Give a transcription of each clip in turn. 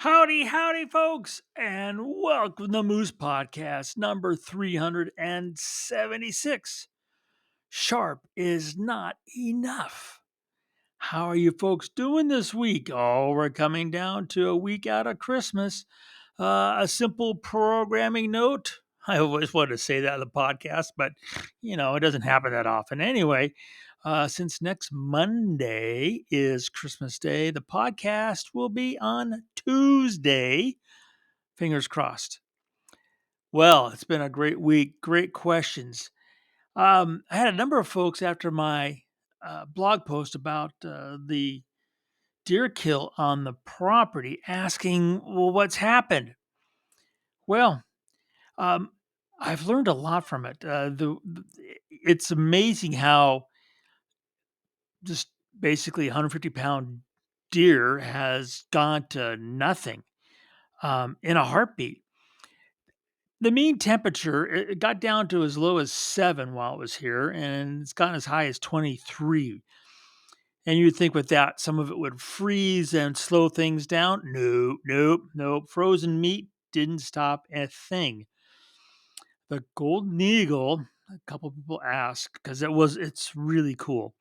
Howdy, howdy, folks, and welcome to Moose Podcast number 376. Sharp is not enough. How are you folks doing this week? Oh, we're coming down to a week out of Christmas. A simple programming note. I always wanted to say that on the podcast, but it doesn't happen that often. Anyway, since next Monday is Christmas Day, the podcast will be on Tuesday. Fingers crossed. Well, it's been a great week. Great questions. I had a number of folks after my blog post about the deer kill on the property asking, well, what's happened? Well, um, I've learned a lot from it. It's amazing how just basically 150-pound deer has gone to nothing in a heartbeat. The mean temperature, it got down to as low as 7 while it was here, and it's gotten as high as 23. And you'd think with that, some of it would freeze and slow things down. Nope, nope, nope. Frozen meat didn't stop a thing. The golden eagle, a couple people asked, because it's really cool,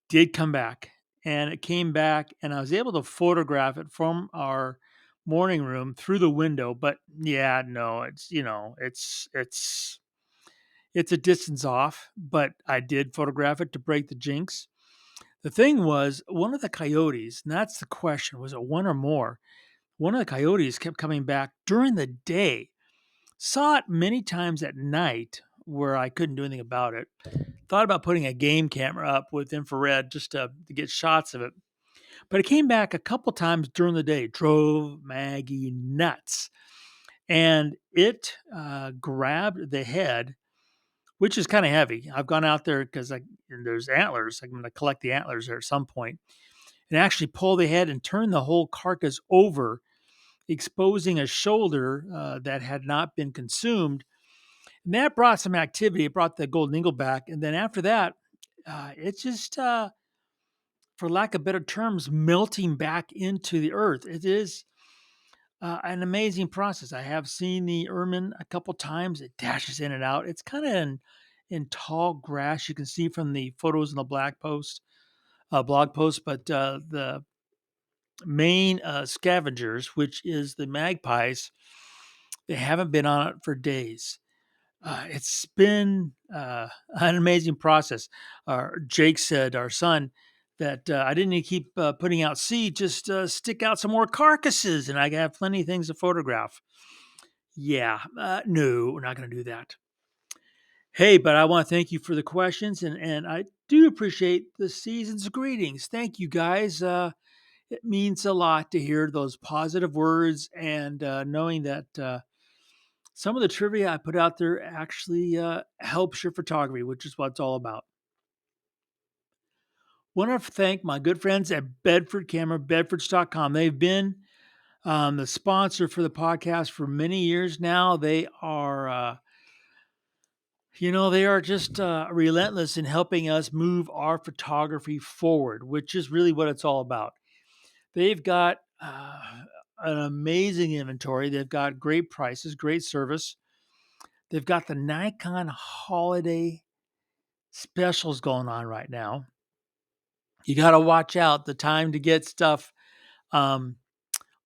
did come back. And it came back, and I was able to photograph it from our morning room through the window. But yeah, no, it's a distance off, but I did photograph it to break the jinx. The thing was, one of the coyotes, and that's the question, was it one or more? One of the coyotes kept coming back during the day. Saw it many times at night where I couldn't do anything about it. Thought about putting a game camera up with infrared just to get shots of it. But it came back a couple times during the day, drove Maggie nuts. And it grabbed the head, which is kind of heavy. I've gone out there because there's antlers. I'm going to collect the antlers there at some point and actually pull the head and turn the whole carcass over, exposing a shoulder that had not been consumed. And that brought some activity. It brought the golden eagle back. And then after that, it just, for lack of better terms, melting back into the earth. It is an amazing process. I have seen the ermine a couple times. It dashes in and out. It's kind of in tall grass. You can see from the photos in the blog post, but the main scavengers, which is the magpies, they haven't been on it for days. It's been an amazing process. Jake said, our son, that I didn't need to keep putting out seed, just stick out some more carcasses, and I have plenty of things to photograph. Yeah, no, we're not going to do that. Hey, but I want to thank you for the questions, and I do appreciate the season's greetings. Thank you, guys. It means a lot to hear those positive words and knowing that some of the trivia I put out there actually helps your photography, which is what it's all about. Want to thank my good friends at Bedford Camera, bedfords.com. They've been the sponsor for the podcast for many years now. They are just relentless in helping us move our photography forward, which is really what it's all about. They've got an amazing inventory. They've got great prices, great service. They've got the Nikon holiday specials going on right now. You got to watch out. The time to get stuff um,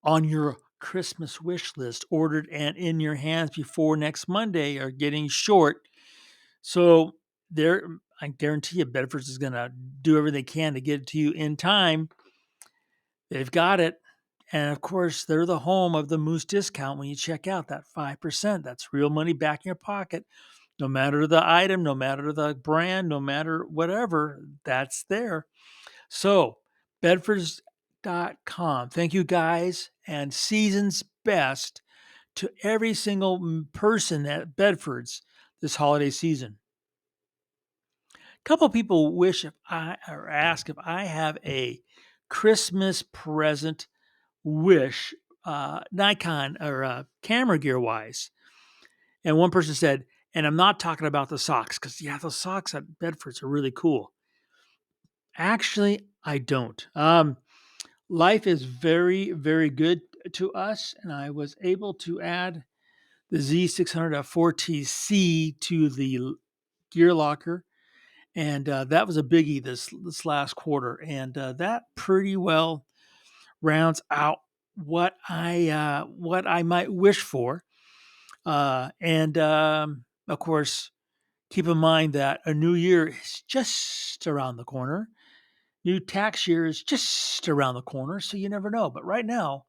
on your Christmas wish list ordered and in your hands before next Monday are getting short. So I guarantee you, Bedford's is going to do everything they can to get it to you in time. They've got it. And of course, they're the home of the Moose discount when you check out that 5%. That's real money back in your pocket. No matter the item, no matter the brand, no matter whatever, that's there. So, bedfords.com. Thank you guys, and season's best to every single person at Bedford's this holiday season. A couple people ask if I have a Christmas present wish, Nikon or camera gear wise. And one person said, and I'm not talking about the socks, because yeah, those socks at Bedford's are really cool. Actually, I don't. Life is very, very good to us, and I was able to add the Z600-4TC to the gear locker, and that was a biggie this last quarter, and that pretty well rounds out what I might wish for. And of course, keep in mind that a new year is just around the corner. New tax year is just around the corner, so you never know. But right now,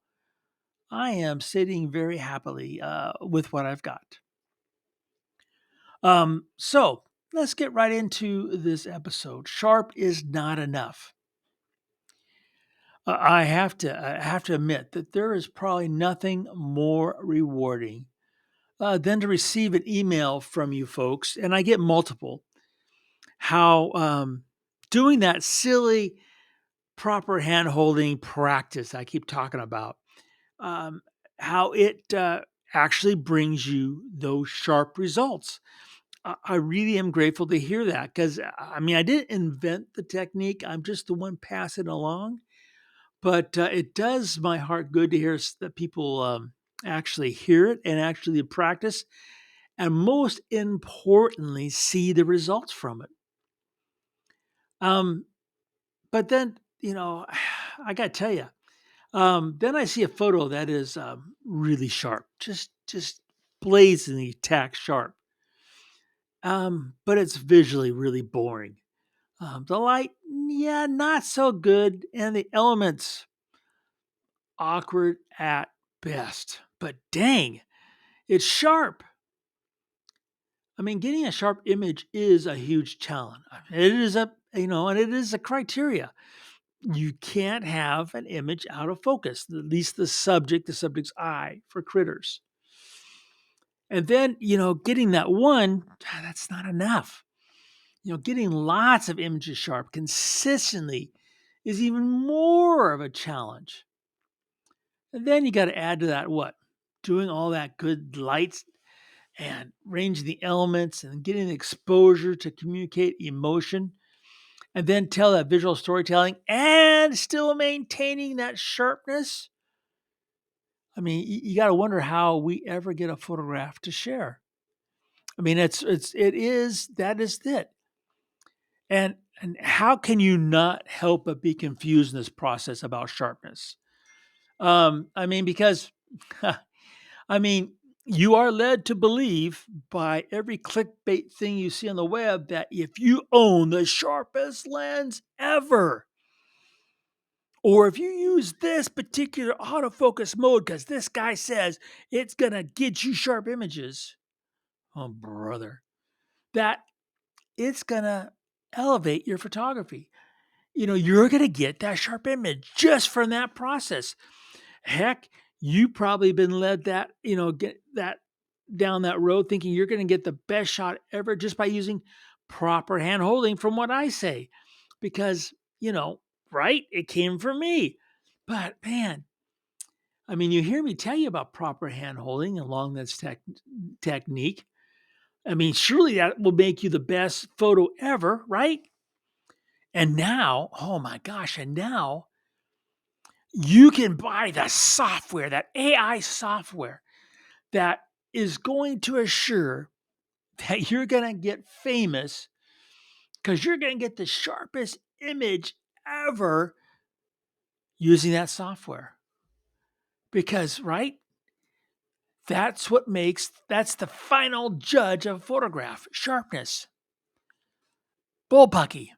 I am sitting very happily with what I've got. So let's get right into this episode. Sharp is not enough. I have to admit that there is probably nothing more rewarding than to receive an email from you folks, and I get multiple. How doing that silly proper hand holding practice I keep talking about, um, how it actually brings you those sharp results. I really am grateful to hear that because I mean, I didn't invent the technique, I'm just the one passing along. But it does my heart good to hear that people actually hear it and actually practice, and most importantly, see the results from it. Um, but then, I got to tell you, then I see a photo that is really sharp, just blazingly tack sharp. But it's visually really boring. The light, yeah, not so good, and the elements awkward at best. But dang, it's sharp. I mean, getting a sharp image is a huge challenge. It is and it is a criteria. You can't have an image out of focus, at least the subject's eye for critters. And then, getting that one, that's not enough. Getting lots of images sharp consistently is even more of a challenge. And then you got to add to that what? Doing all that good lights and ranging the elements and getting the exposure to communicate emotion and then tell that visual storytelling and still maintaining that sharpness. I mean, you got to wonder how we ever get a photograph to share. I mean, that is it. And how can you not help but be confused in this process about sharpness? I mean, because I mean, you are led to believe by every clickbait thing you see on the web that if you own the sharpest lens ever, or if you use this particular autofocus mode because this guy says it's going to get you sharp images, oh, brother, that it's going to elevate your photography. You're going to get that sharp image just from that process. Heck, you probably been led get that down that road thinking you're going to get the best shot ever just by using proper hand holding from what I say. Because, right? It came from me. But man, I mean, you hear me tell you about proper hand holding along this technique. I mean, surely that will make you the best photo ever, right? And now, oh my gosh, and now you can buy the software, that AI software that is going to assure that you're going to get famous because you're going to get the sharpest image ever using that software. Because, right? That's the final judge of a photograph sharpness, bullpucky.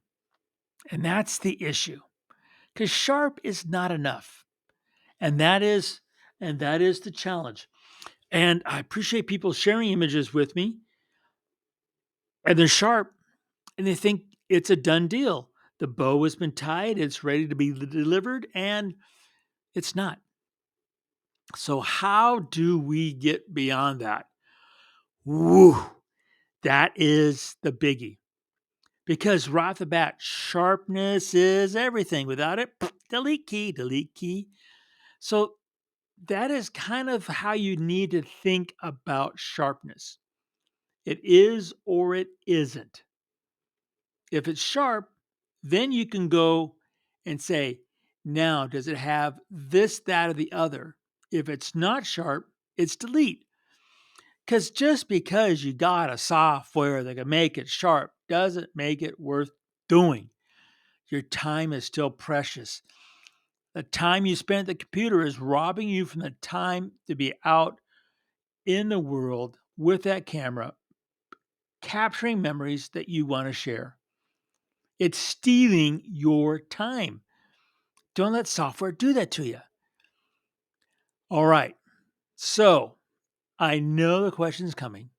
And that's the issue. Because sharp is not enough. And that is the challenge. And I appreciate people sharing images with me and they're sharp and they think it's a done deal. The bow has been tied, it's ready to be delivered, and it's not. So, how do we get beyond that? Woo, that is the biggie. Because right off the bat, sharpness is everything. Without it, delete key, delete key. So, that is kind of how you need to think about sharpness. It is or it isn't. If it's sharp, then you can go and say, now, does it have this, that, or the other? If it's not sharp, it's delete. Because just because you got a software that can make it sharp doesn't make it worth doing. Your time is still precious. The time you spend at the computer is robbing you from the time to be out in the world with that camera, capturing memories that you want to share. It's stealing your time. Don't let software do that to you. All right. So I know the question's coming.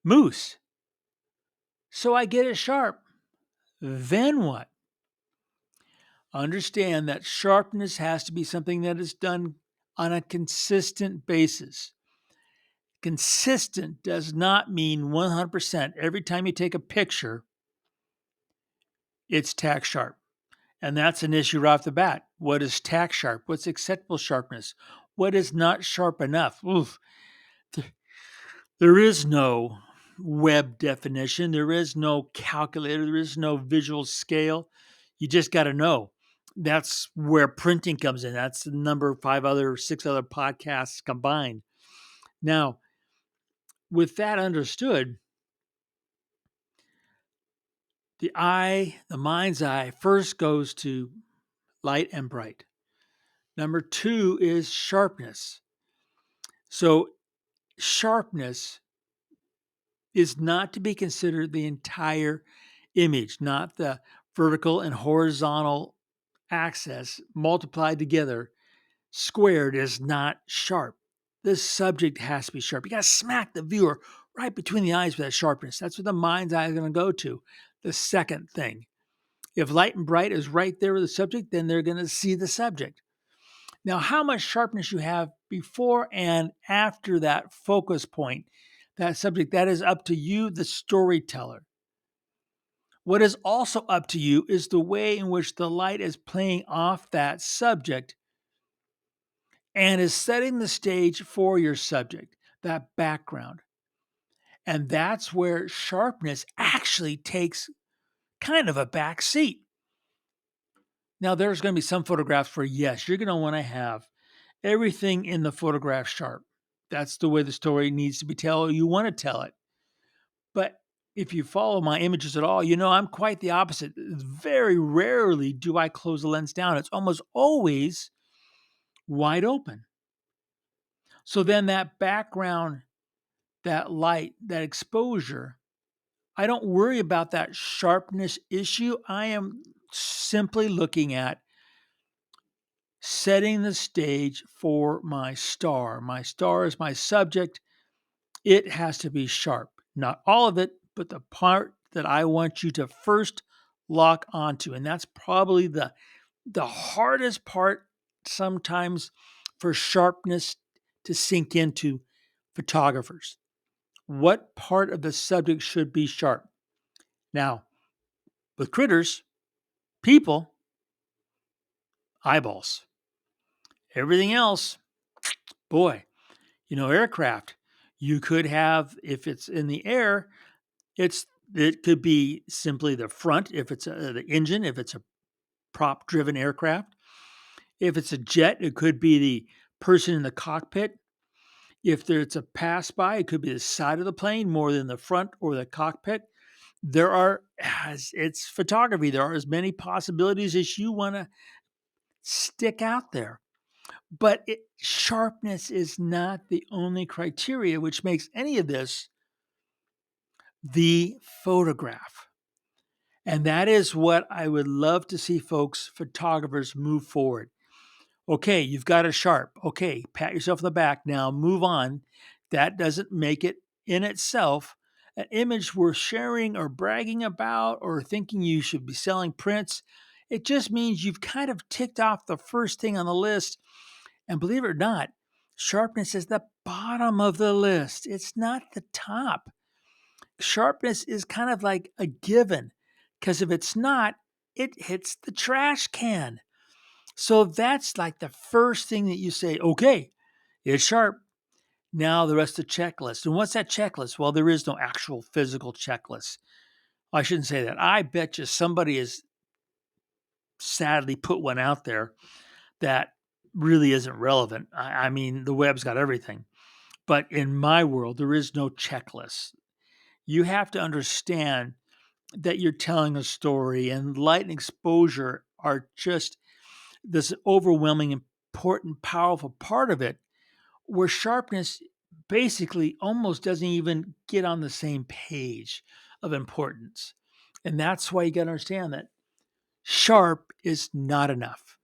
Moose. So I get it sharp. Then what? Understand that sharpness has to be something that is done on a consistent basis. Consistent does not mean 100% every time you take a picture, it's tack sharp. And that's an issue right off the bat. What is tack sharp? What's acceptable sharpness? What is not sharp enough? Oof. There is no web definition. There is no calculator. There is no visual scale. You just got to know. That's where printing comes in. That's the number 6 other podcasts combined. Now, with that understood, the mind's eye first goes to light and bright. Number 2 is sharpness. So, sharpness is not to be considered the entire image, not the vertical and horizontal axis multiplied together. Squared is not sharp. The subject has to be sharp. You got to smack the viewer right between the eyes with that sharpness. That's what the mind's eye is going to go to. The second thing. If light and bright is right there with the subject, then they're going to see the subject. Now, how much sharpness you have before and after that focus point, that subject, that is up to you, the storyteller. What is also up to you is the way in which the light is playing off that subject and is setting the stage for your subject, that background. And that's where sharpness actually takes kind of a back seat. Now, there's going to be some photographs where, yes, you're going to want to have everything in the photograph sharp. That's the way the story needs to be told. You want to tell it. But if you follow my images at all, you know I'm quite the opposite. Very rarely do I close the lens down. It's almost always wide open. So then that background, that light, that exposure, I don't worry about that sharpness issue. I am simply looking at setting the stage for my star. My star is my subject. It has to be sharp. Not all of it, but the part that I want you to first lock onto. And that's probably the hardest part sometimes for sharpness to sink into photographers. What part of the subject should be sharp? Now, with critters, people, eyeballs. Everything else, boy, aircraft. You could have, if it's in the air, it could be simply the front, if it's the engine, if it's a prop driven aircraft. If it's a jet, it could be the person in the cockpit. If there's a pass by, it could be the side of the plane more than the front or the cockpit. It's photography. There are as many possibilities as you want to stick out there. But sharpness is not the only criteria which makes any of this the photograph. And that is what I would love to see folks, photographers, move forward. Okay, you've got a sharp. Okay, pat yourself on the back. Now move on. That doesn't make it in itself an image worth sharing or bragging about or thinking you should be selling prints. It just means you've kind of ticked off the first thing on the list. And believe it or not, sharpness is the bottom of the list. It's not the top. Sharpness is kind of like a given because if it's not, it hits the trash can. So that's like the first thing that you say, okay, it's sharp. Now the rest of the checklist. And what's that checklist? Well, there is no actual physical checklist. I shouldn't say that. I bet you somebody has sadly put one out there that really isn't relevant. I mean, the web's got everything. But in my world, there is no checklist. You have to understand that you're telling a story, and light and exposure are just this overwhelming, important, powerful part of it, where sharpness basically almost doesn't even get on the same page of importance. And that's why you got to understand that sharp is not enough.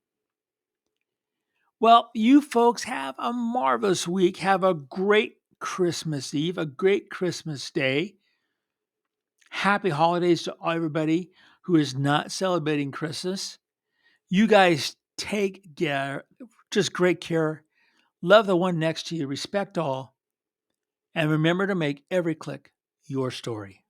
Well, you folks have a marvelous week. Have a great Christmas Eve, a great Christmas Day. Happy holidays to everybody who is not celebrating Christmas. You guys take care, just great care. Love the one next to you, respect all, and remember to make every click your story.